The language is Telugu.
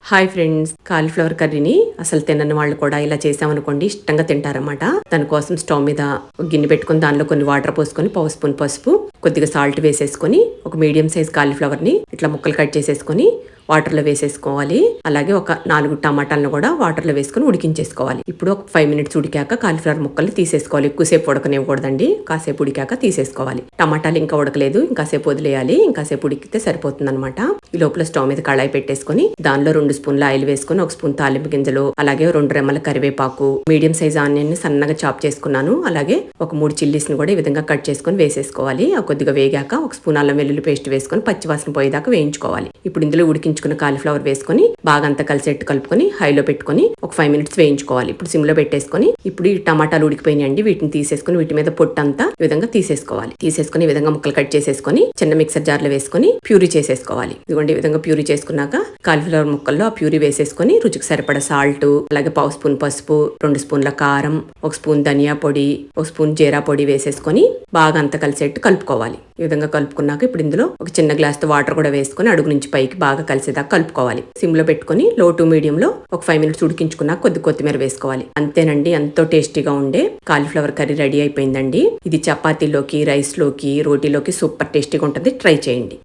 హాయ్ ఫ్రెండ్స్, కాలీఫ్లవర్ కర్రీని అసలు తినని వాళ్ళు కూడా ఇలా చేసామనుకోండి ఇష్టంగా తింటారన్నమాట. దానికోసం స్టవ్ మీద ఒక గిన్నె పెట్టుకుని దానిలో కొన్ని వాటర్ పోసుకొని పావు స్పూన్ పసుపు, కొద్దిగా సాల్ట్ వేసేసుకొని ఒక మీడియం సైజ్ కాలీఫ్లవర్ ని ఇట్లా ముక్కలు కట్ చేసేసుకొని వాటర్లో వేసేసుకోవాలి. అలాగే ఒక 4 టమాటాలను కూడా వాటర్లో వేసుకొని ఉడికించేసుకోవాలి. ఇప్పుడు ఒక 5 మినిట్స్ ఉడికాక కాలీఫ్లవర్ ముక్కల్ని తీసేసుకోవాలి. ఎక్కువసేపు ఉడకనివ్వకూడదండి, కాసేపు ఉడికాక తీసేసుకోవాలి. టమాటాలు ఇంకా ఉడకలేదు, ఇంకాసేపు వదిలేయాలి. ఇంకాసేపు ఉడికితే సరిపోతుంది అనమాట. ఈ లోపల స్టవ్ మీద కళాయి పెట్టేసుకొని దానిలో 2 స్పూన్ల ఆయిల్ వేసుకొని 1 స్పూన్ తాలింపు గింజలు, అలాగే 2 రెమ్మల కరివేపాకు, మీడియం సైజ్ ఆనియన్ ని సన్నగా చాప్ చేసుకున్నాను. అలాగే ఒక 3 చిల్లీస్ ని కూడా ఈ విధంగా కట్ చేసుకొని వేసేసుకోవాలి. కొద్దిగా వేగాక 1 స్పూన్ అల్లం వెల్లుల్లి పేస్ట్ వేసుకొని పచ్చివాసన పోయేదాకా వేయించుకోవాలి. ఇప్పుడు ఇందులో ఉడికించుకున్న కాలీఫ్లవర్ వేసుకొని బాగా అంతా కలిసేట్టు కలుపుకొని హైలో పెట్టుకొని ఒక 5 మినిట్స్ వేయించుకోవాలి. ఇప్పుడు సిమ్ లో పెట్టేసుకొని ఇప్పుడు ఈ టమాటాలు ఉడికిపోయినాయండి, వీటిని తీసేసుకొని వీటి మీద పొట్టంతా ఈ విధంగా తీసేసుకోవాలి. తీసేసుకొని ఈ విధంగా ముక్కలు కట్ చేసేసుకొని చిన్న మిక్సర్ జార్ లో వేసుకొని ప్యూరీ చేసేసుకోవాలి. ఇదిగోండి ఈ విధంగా ప్యూరీ చేసుకున్నాక కాలీఫ్లవర్ ముక్కల్లో ఆ ప్యూరీ వేసేసుకొని రుచికి సరిపడా సాల్ట్, అలాగే పావు స్పూన్ పసుపు, 2 స్పూన్ల కారం, 1 స్పూన్ ధనియా పొడి, 1 స్పూన్ జీరా పొడి వేసేసుకొని బాగా అంతా కలిసేట్టు కలుపుకోవాలి. ఈ విధంగా కలుపుకున్నాక ఇప్పుడు ఇందులో ఒక చిన్న గ్లాస్ తో వాటర్ కూడా వేసుకొని అడుగు నుంచి పైకి బాగా కలిసేదాకా కలుపుకోవాలి. సిమ్ లో పెట్టుకొని లో టు మీడియం లో ఒక 5 మినిట్స్ ఉడికించుకున్నాక కొద్ది కొత్తిమీర వేసుకోవాలి. అంతేనండి, ఎంతో టేస్టీగా ఉండే కాలీఫ్లవర్ కర్రీ రెడీ అయిపోయిందండి. ఇది చపాతీలోకి, రైస్ లోకి, రోటీలోకి సూపర్ టేస్టీగా ఉంటుంది. ట్రై చేయండి.